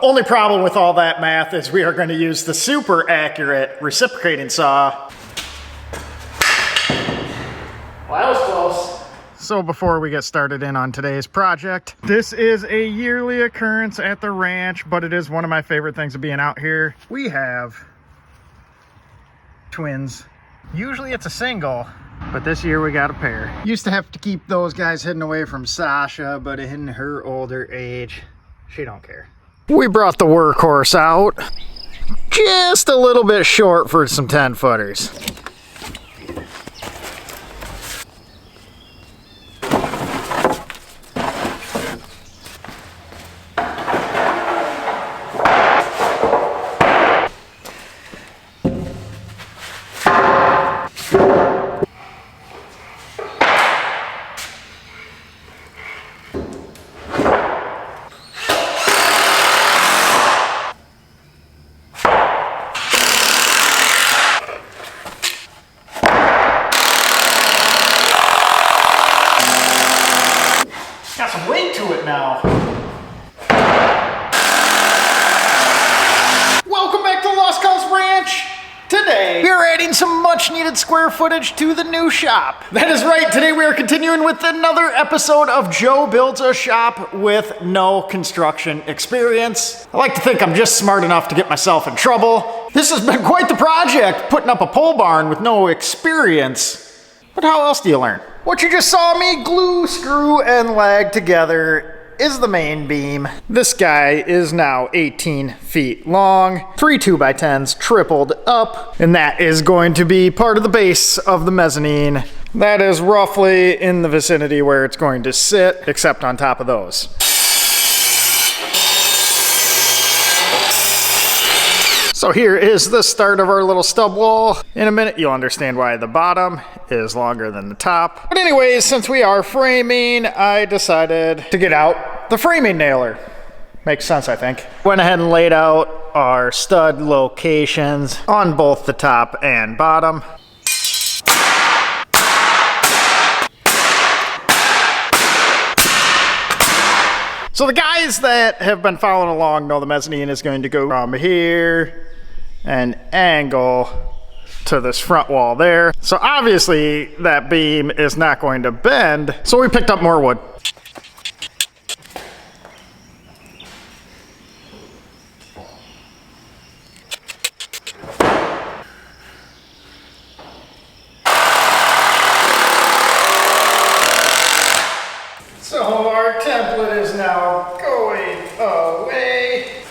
Only problem with all that math is we are going to use the super accurate reciprocating saw. Well, that was close. So before we get started in on today's project, this is a yearly occurrence at the ranch, but it is one of my favorite things of being out here. We have twins. Usually it's a single, but this year we got a pair. Used to have to keep those guys hidden away from Sasha, but in her older age, she don't care. We brought the workhorse out, just a little bit short for some 10-footers. Got some weight to it now. Welcome back to Lost Cause Ranch. Today, we are adding some much needed square footage to the new shop. That is right, today we are continuing with another episode of Joe Builds a Shop with no construction experience. I like to think I'm just smart enough to get myself in trouble. This has been quite the project, putting up a pole barn with no experience. But how else do you learn? What you just saw me glue, screw, and lag together is the main beam. This guy is now 18 feet long, 3 2x10s tripled up, and that is going to be part of the base of the mezzanine. That is roughly in the vicinity where it's going to sit, except on top of those. So here is the start of our little stub wall. In a minute, you'll understand why the bottom is longer than the top. But anyways, since we are framing, I decided to get out the framing nailer. Makes sense, I think. Went ahead and laid out our stud locations on both the top and bottom. So the guys that have been following along know the mezzanine is going to go from here and angle to this front wall there. So obviously that beam is not going to bend. So we picked up more wood. So our template is now going away.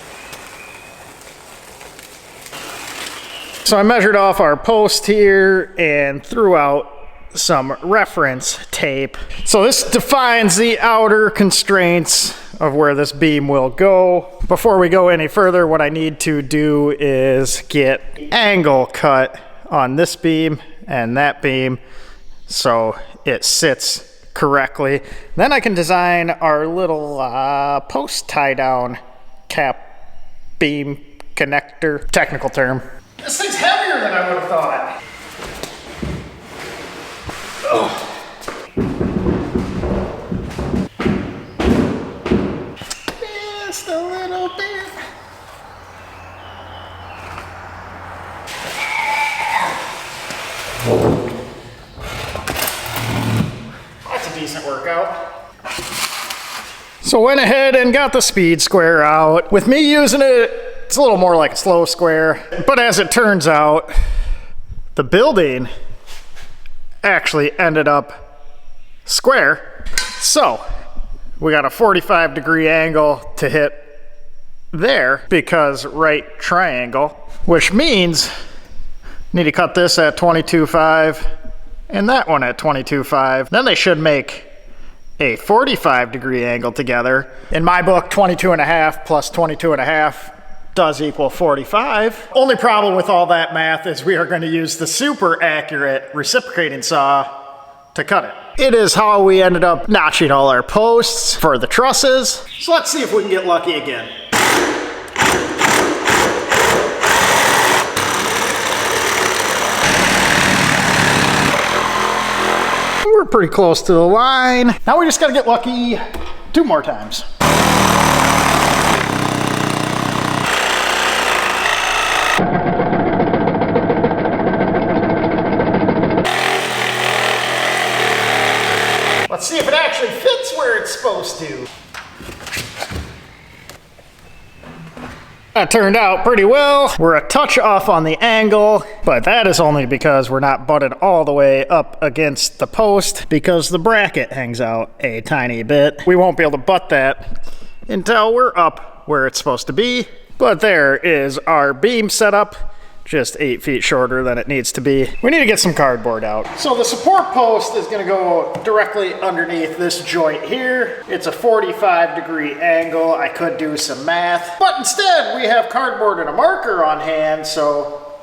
So I measured off our post here and threw out some reference tape. So this defines the outer constraints of where this beam will go. Before we go any further, what I need to do is get angle cut on this beam and that beam so it sits correctly. Then I can design our little post tie down cap beam connector, technical term. This thing's heavier than I would have thought. Oh. Just a little bit. That's a decent workout. So went ahead and got the speed square out. With me using it, it's a little more like a slow square. But as it turns out, the building actually ended up square. So we got a 45-degree angle to hit there because right triangle, which means need to cut this at 22.5 and that one at 22.5. Then they should make a 45-degree angle together. In my book, 22.5 plus 22.5 does equal 45. Only problem with all that math is we are going to use the super accurate reciprocating saw to cut it. It is how we ended up notching all our posts for the trusses. So let's see if we can get lucky again. We're pretty close to the line. Now we just gotta get lucky 2 more times. supposed to. That turned out pretty well. We're a touch off on the angle, but that is only because we're not butted all the way up against the post because the bracket hangs out a tiny bit. We won't be able to butt that until we're up where it's supposed to be. But there is our beam setup, just 8 feet shorter than it needs to be. We need to get some cardboard out. So the support post is gonna go directly underneath this joint here. It's a 45-degree angle. I could do some math, but instead we have cardboard and a marker on hand, so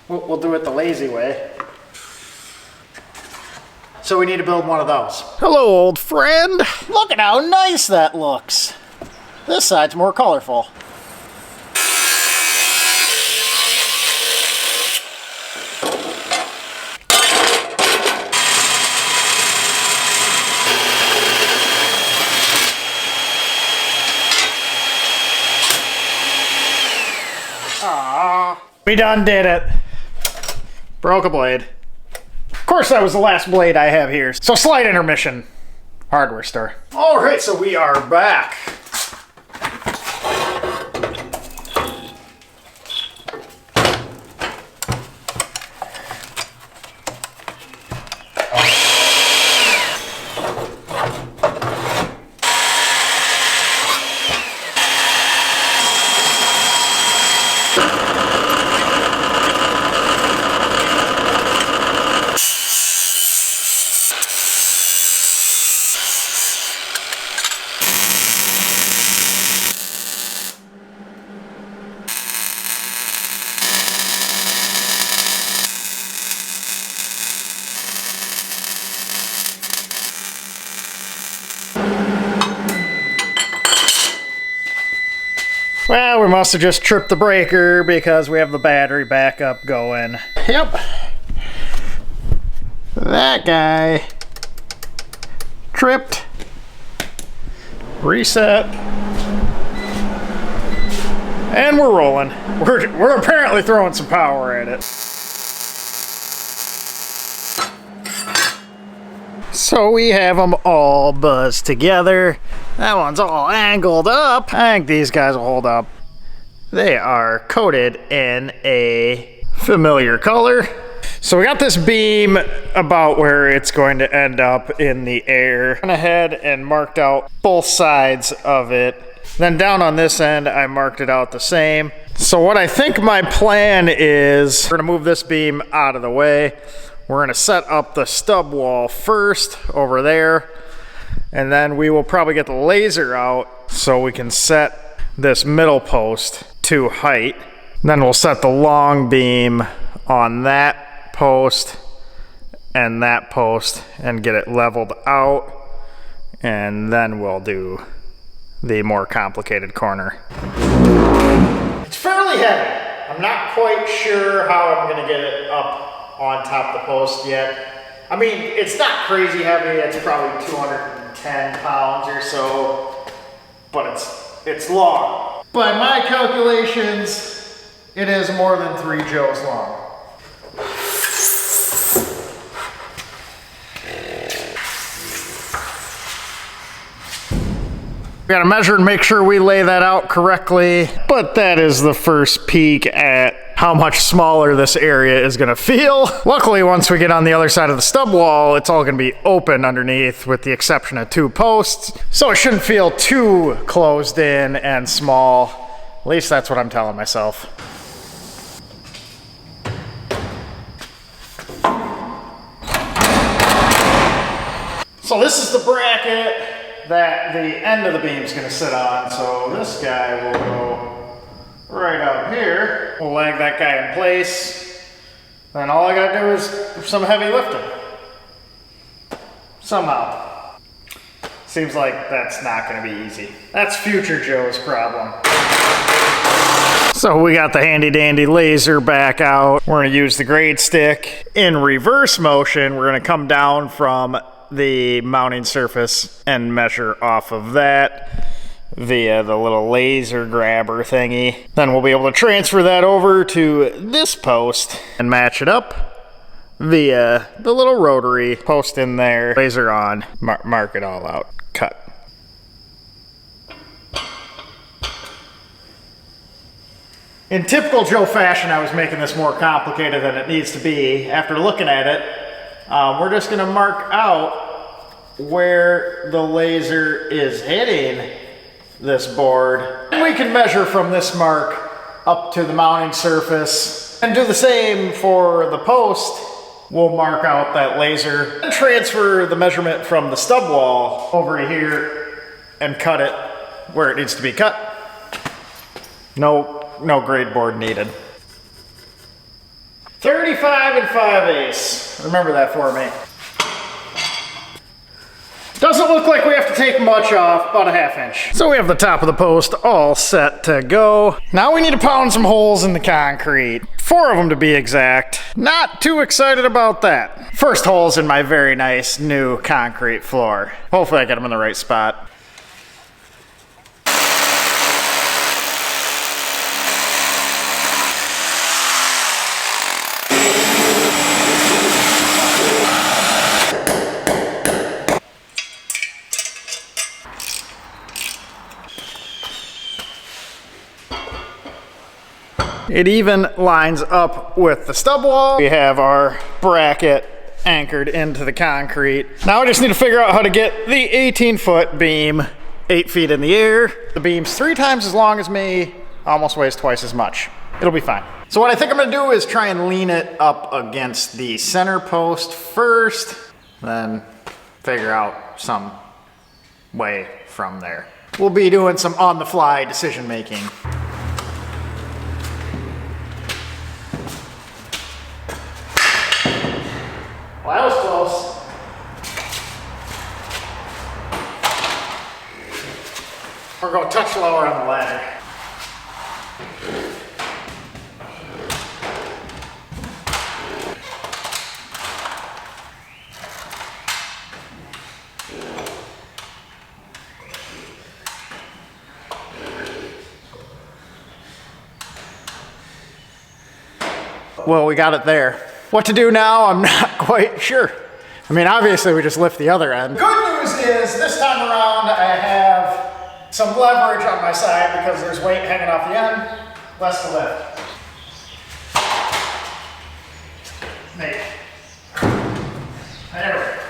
we'll do it the lazy way. So we need to build one of those. Hello, old friend. Look at how nice that looks. This side's more colorful. We done did it. Broke a blade. Of course, that was the last blade I have here. So slight intermission. Hardware store. All right, so we are back. Well, we must have just tripped the breaker because we have the battery backup going. Yep. That guy tripped. Reset. And we're rolling. We're apparently throwing some power at it. So we have them all buzzed together. That one's all angled up. I think these guys will hold up. They are coated in a familiar color. So we got this beam about where it's going to end up in the air. Went ahead and marked out both sides of it. Then down on this end, I marked it out the same. So what I think my plan is, we're gonna move this beam out of the way. We're gonna set up the stub wall first over there. And then we will probably get the laser out so we can set this middle post to height. Then we'll set the long beam on that post and that post and get it leveled out. And then we'll do the more complicated corner. It's fairly heavy. I'm not quite sure how I'm gonna get it up on top of the post yet. I mean, it's not crazy heavy. It's probably 210 pounds or so, but it's long. By my calculations, it is more than 3 Joes long. We gotta measure and make sure we lay that out correctly, but that is the first peek at how much smaller this area is gonna feel. Luckily, once we get on the other side of the stub wall, it's all gonna be open underneath with the exception of 2 posts, so it shouldn't feel too closed in and small. At least that's what I'm telling myself. So this is the bracket that the end of the beam is going to sit on. So this guy will go right up here. We'll lag that guy in place. Then all I got to do is some heavy lifting. Somehow. Seems like that's not going to be easy. That's future Joe's problem. So we got the handy dandy laser back out. We're going to use the grade stick in reverse motion. We're going to come down from the mounting surface and measure off of that via the little laser grabber thingy. Then we'll be able to transfer that over to this post and match it up via the little rotary post in there. Laser on, mark it all out, cut. In typical Joe fashion, I was making this more complicated than it needs to be. After looking at it, we're just gonna mark out where the laser is hitting this board. And we can measure from this mark up to the mounting surface and do the same for the post. We'll mark out that laser and transfer the measurement from the stub wall over to here and cut it where it needs to be cut. No grade board needed. 35 5/8. Remember that for me. Doesn't look like we have to take much off, about a 1/2 inch. So we have the top of the post all set to go. Now we need to pound some holes in the concrete. 4 of them to be exact. Not too excited about that. First holes in my very nice new concrete floor. Hopefully I get them in the right spot. It even lines up with the stub wall. We have our bracket anchored into the concrete. Now I just need to figure out how to get the 18-foot beam 8 feet in the air. The beam's 3 times as long as me, almost weighs twice as much. It'll be fine. So what I think I'm gonna do is try and lean it up against the center post first, then figure out some way from there. We'll be doing some on-the-fly decision making. Well, that was close. We're going to touch lower on the ladder. Well, we got it there. What to do now, I'm not quite sure. I mean, obviously we just lift the other end. Good news is this time around I have some leverage on my side because there's weight hanging off the end, less to lift. There we go.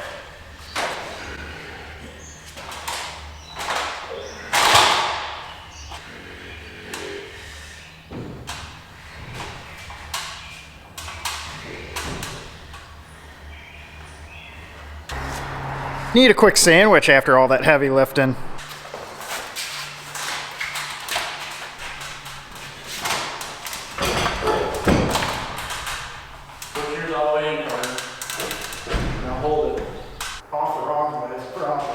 Need a quick sandwich after all that heavy lifting. Put yours all the way in, Carter. Now hold it. Off the wrong way is a problem.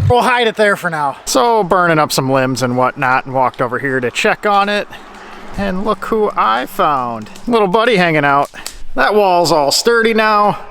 We'll hide it there for now. So burning up some limbs and whatnot and walked over here to check on it. And look who I found. Little buddy hanging out. That wall's all sturdy now.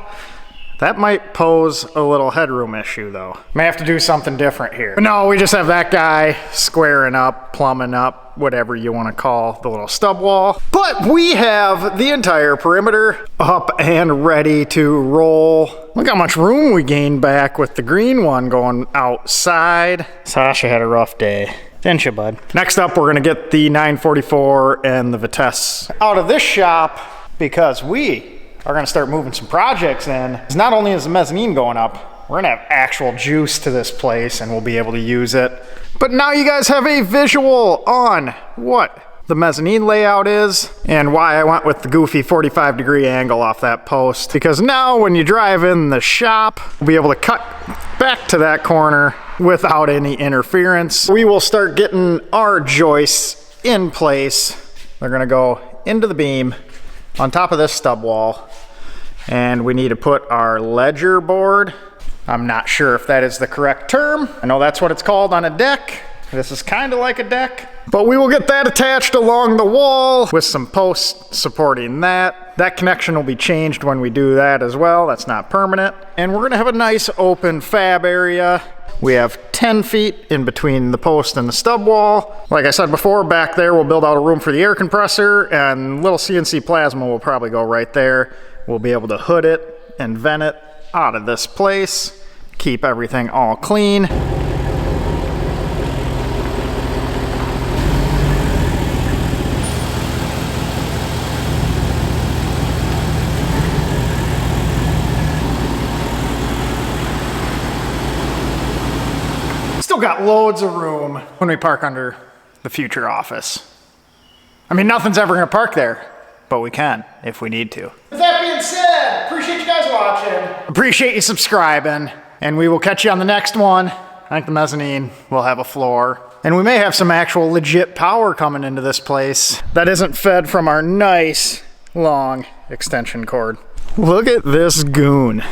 That might pose a little headroom issue though. May have to do something different here. But no, we just have that guy squaring up, plumbing up, whatever you want to call the little stub wall. But we have the entire perimeter up and ready to roll. Look how much room we gained back with the green one going outside. Sasha had a rough day. Didn't you, bud? Next up, we're gonna get the 944 and the Vitesse out of this shop because we are gonna start moving some projects in. Not only is the mezzanine going up, we're gonna have actual juice to this place and we'll be able to use it. But now you guys have a visual on what the mezzanine layout is and why I went with the goofy 45-degree angle off that post. Because now when you drive in the shop, we'll be able to cut back to that corner without any interference. We will start getting our joists in place. They're gonna go into the beam on top of this stub wall. And we need to put our ledger board. I'm not sure if that is the correct term. I know that's what it's called on a deck. This is kind of like a deck, but we will get that attached along the wall with some posts supporting that. That connection will be changed when we do that as well. That's not permanent. And we're gonna have a nice open fab area. We have 10 feet in between the post and the stub wall. Like I said before, back there we'll build out a room for the air compressor, and little CNC plasma will probably go right there. We'll be able to hood it and vent it out of this place. Keep everything all clean. Still got loads of room when we park under the future office. I mean, nothing's ever gonna park there, but we can if we need to. With that being said, appreciate you guys watching. Appreciate you subscribing, and we will catch you on the next one. I think the mezzanine will have a floor, and we may have some actual legit power coming into this place that isn't fed from our nice long extension cord. Look at this goon.